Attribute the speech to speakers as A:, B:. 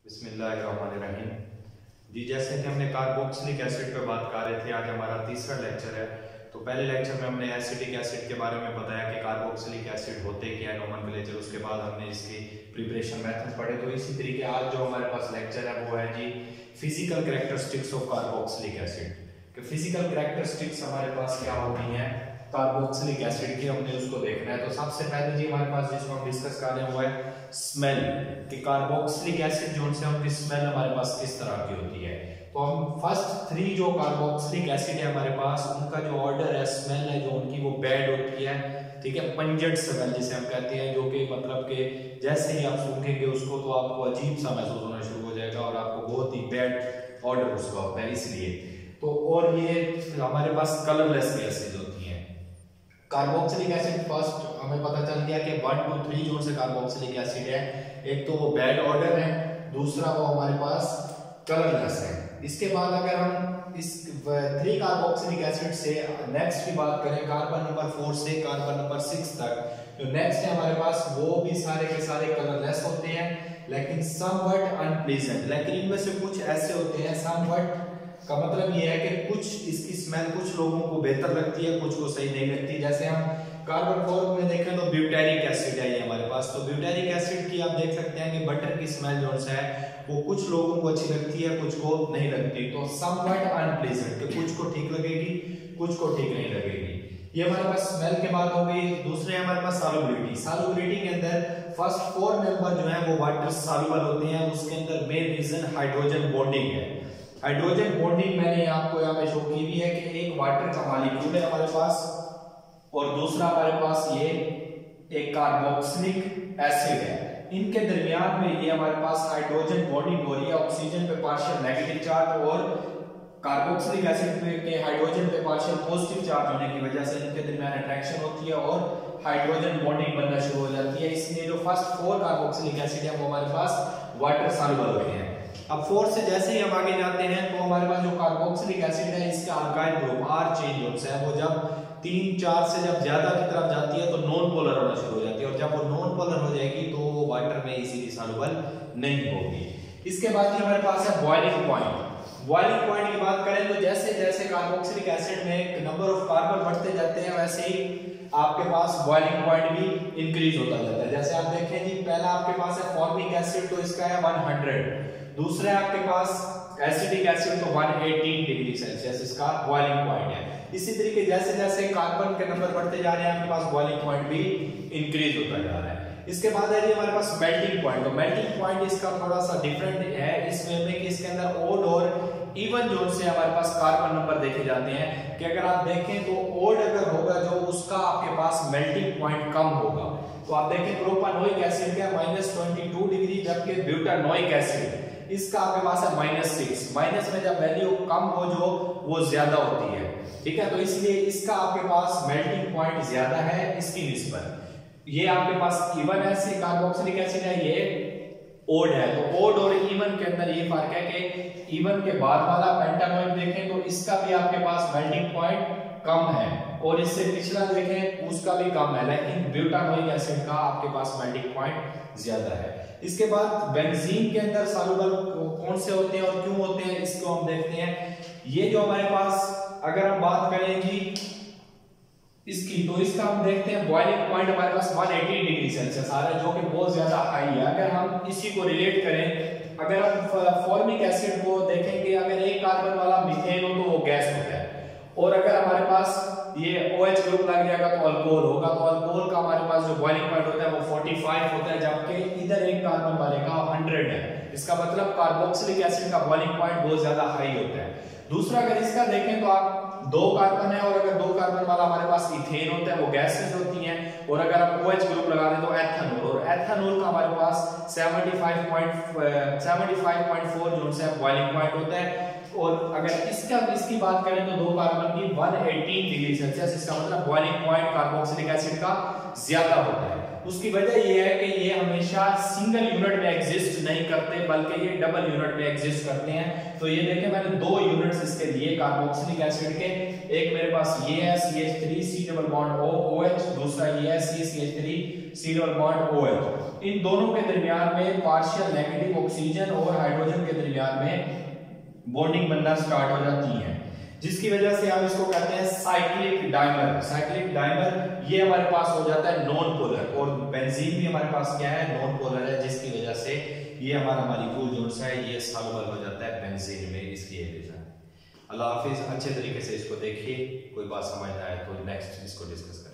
A: बिस्मिल्लाहिर्रहमानिर्रहीम। जी, जैसे कि हमने कार्बोक्सिलिक एसिड पे बात कर रहे थे, आज हमारा तीसरा लेक्चर है। तो पहले लेक्चर में हमने एसिटिक एसिड के बारे में बताया कि कार्बोक्सिलिक एसिड होते क्या है, नोमेनक्लेचर, उसके बाद हमने इसकी प्रिपरेशन मेथड पढ़े। तो इसी तरीके आज जो हमारे पास लेक्चर है वो है जी physical characteristics of carboxylic acid. कि फिजिकल कैरेक्टरिस्टिक्स हमारे पास क्या होती हैं कार्बोक्सिलिक एसिड की, हमने उसको देखना है। तो सबसे पहले जी हमारे पास जिसको हम डिस्कस कर रहे हैं वो है स्मेल, कि कार्बोक्सिलिक एसिड जो से उनकी स्मेल हमारे पास किस तरह की होती है। तो हम फर्स्ट 3 जो कार्बोक्सिलिक एसिड है हमारे पास, उनका जो ऑर्डर है, स्मेल है जो उनकी, वो बैड होती है। ठीक है, पंजेंट स्मेल जिसे हम कहते हैं, जो कि मतलब के जैसे ही आप सूंघेंगे उसको तो आपको अजीब सा महसूस होना शुरू हो जाएगा और आपको बहुत ही बैड ऑर्डर उसका होता है। इसलिए तो और ये हमारे पास कलरलेस गैसेज होती हैं। कार्बोक्सिलिक एसिड फर्स्ट हमें पता चल गया कि 1 to 3 जो से कार्बोक्सिलिक एसिड है, एक तो वो बैड ऑर्डर है, दूसरा वो हमारे पास कलरलेस है। इसके बाद अगर हम इस 3 कार्बोक्सिलिक एसिड से नेक्स्ट की बात करें, कार्बन नंबर 4 से कार्बन नंबर 6 तक जो नेक्स्ट है हमारे पास, वो भी सारे के सारे कलरलेस होते हैं, लेकिन समवट अनप्लीजेंट। लेकिन इनमें से कुछ ऐसे होते हैं, समवट का मतलब ये है कि कुछ इसकी स्मेल कुछ लोगों को बेहतर लगती है, कुछ को सही नहीं लगती। जैसे हम कार्बन 4 में देखें तो ब्यूटेरिक एसिड है ये हमारे पास। तो ब्यूटेरिक एसिड की आप देख सकते हैं कि बटर की स्मेल जो है वो कुछ लोगों को अच्छी लगती है, कुछ को नहीं लगती। तो समवट अनप्लीजेंट, कि कुछ को ठीक लगेगी, कुछ को ठीक नहीं लगेगी। ये हमारे पास स्मेल के बाद हो गई। दूसरे हमारे पास सॉल्युबिलिटी। सॉल्युबिलिटी के अंदर फर्स्ट 4 मेंबर जो है वो वाटर सॉल्युबल होते हैं। उसके अंदर मेन रीजन हाइड्रोजन बॉन्डिंग है। हाइड्रोजन बॉन्डिंग मैंने आपको यहाँ पे शो की भी है कि एक वाटर का मॉलिक्यूल है हमारे पास और दूसरा हमारे पास ये एक कार्बोक्सिलिक एसिड है। इनके दरमियान में ये हमारे पास हाइड्रोजन बॉन्डिंग हो रही है, ऑक्सीजन पे पार्शियल नेगेटिव चार्ज और कार्बोक्सिलिक एसिड पे के हाइड्रोजन पे पार्शियल पॉजिटिव चार्ज होने की वजह से इनके दरमियान अट्रैक्शन होती है और हाइड्रोजन बॉन्डिंग बनना शुरू हो जाती है। इसलिए जो फर्स्ट 4 कार्बोक्सिलिक एसिड है वो हमारे पास वाटर सॉल्युबल होते हैं। अब 4 से जैसे ही हम आगे जाते हैं तो हमारे पास जो कार्बोक्सिलिक एसिड है इसका अल्काइल ग्रुप R चेंज है, वो जब 3-4 से जब ज्यादा की तरफ जाती है तो नॉन पोलर होना शुरू हो जाती है, और जब वो नॉन पोलर हो जाएगी तो वो वाटर में इजीली सॉल्युबल नहीं होगी। इसके बाद हमारे पास है बॉइलिंग पॉइंट। बॉइलिंग पॉइंट की बात करें तो जैसे जैसे कार्बोक्सिलिक एसिड में नंबर ऑफ कार्बन बढ़ते जाते हैं वैसे ही आपके पास बॉइलिंग पॉइंट भी इंक्रीज होता जाता है। जैसे आप देखें जी, पहला आपके पास है फॉर्मिक एसिड, तो इसका है 100। दूसरा आपके पास एसिटिक एसिड, तो 118 डिग्री सेल्सियस इसका बॉइलिंग पॉइंट है। इसी तरीके जैसे जैसे कार्बन के नंबर बढ़ते जा रहे हैं आपके पास बॉइलिंग पॉइंट भी इंक्रीज होता जा रहा है। इसके बाद है जी हमारे पास मेल्टिंग पॉइंट। तो मेल्टिंग पॉइंट इसका थोड़ा सा डिफरेंट है इसमें में कि इसके अंदर ओड और इवन जोन से हमारे पास कार्बन नंबर देखे जाते हैं कि अगर आप देखें तो ओड अगर होगा जो उसका आपके पास मेल्टिंग पॉइंट कम होगा। तो आप देखें प्रोपानोइक एसिड का -22 डिग्री, जबकि ब्यूटानोइक एसिड इसका आपके पास है -6। माइनस में जब वैल्यू कम हो जो वो ज्यादा होती है। ठीक है, तो इसलिए इसका आपके पास मेल्टिंग पॉइंट ज्यादा है इसकी निस्बत। ये आपके पास इवन एसिड कार्बोक्सिलिक एसिड है, ये ओड है। तो ओड और इवन के अंदर ये फर्क है कि इवन के बाद वाला पेंटानोइक देखें तो इसका भी आपके पास मेल्टिंग पॉइंट कम है और इससे पिछला देखें उसका भी कम है, लेकिन ब्यूटानोइक एसिड का आपके पास मेल्टिंग पॉइंट ज्यादा है। इसके बाद बेंजीन के अंदर सॉल्युबल कौन से होते हैं और क्यों होते हैं इसको हम देखते हैं। ये जो हमारे पास अगर हम बात करें जी इसकी, तो इसका हम देखते हैं बॉइलिंग पॉइंट हमारे पास 180 डिग्री सेल्सियस आ रहा है, जो कि बहुत ज्यादा हाई है। अगर हम इसी को रिलेट करें, अगर हम फॉर्मिक एसिड को देखेंगे, अगर एक कार्बन वाला मीथेन हो तो वो गैस होता है, और अगर हमारे पास ये OH ग्रुप लग जाएगा तो अल्कोहल होगा। तो अल्कोहल का हमारे पास जो बॉइलिंग पॉइंट होता है वो 45 होता है, जबकि इधर एक कार्बन वाले का 100 है। इसका मतलब कार्बोक्सिलिक एसिड का बॉइलिंग पॉइंट बहुत ज्यादा हाई होता है। दूसरा अगर इसका देखें तो आप 2 कार्बन है और अगर 2 कार्बन वाला हमारे पास इथेन होता है वो गैसेस होती हैं, और अगर आप OH ग्रुप लगा दें तो एथेनॉल, और एथेनॉल का हमारे पास 75.4 जो से बॉइलिंग पॉइंट होता है। और अगर इसकी बात करें तो 2 कार्बन की 118 डिग्री सेल्सियस, इसका मतलब बॉइलिंग पॉइंट कार्बोक्सिलिक एसिड का ज्यादा होता है।
B: उसकी वजह ये है कि ये हमेशा सिंगल यूनिट में एग्जिस्ट नहीं करते, बल्कि ये डबल यूनिट में एग्जिस्ट करते हैं। तो ये देखें मैंने दो यूनिट्स इसके लिए कार्बोक्सिलिक एसिड के, एक मेरे पास ये है CH3 C double bond OH, दूसरा ये है CH3 C double bond OH। इन दोनों के दरमियान में पार्शियल नेगेटिव ऑक्सीजन और हाइड्रोजन के दरमियान में बॉन्डिंग बनना स्टार्ट हो जाती है, जिसकी वजह से हम इसको कहते हैं साइक्लिक डाइमर। साइक्लिक डाइमर ये हमारे पास हो जाता है नॉन पोलर, और बेंजीन भी हमारे पास क्या है, नॉन पोलर है, जिसकी वजह से ये हमारा मॉलिक्यूल जो है ये सॉल्युबल हो जाता है बेंजीन में। इसकी ये रीजन है। अल्लाह हाफिज। अच्छे तरीके से इसको देखिए, कोई बात समझ ना आए तो नेक्स्ट इसको डिस्कस करें।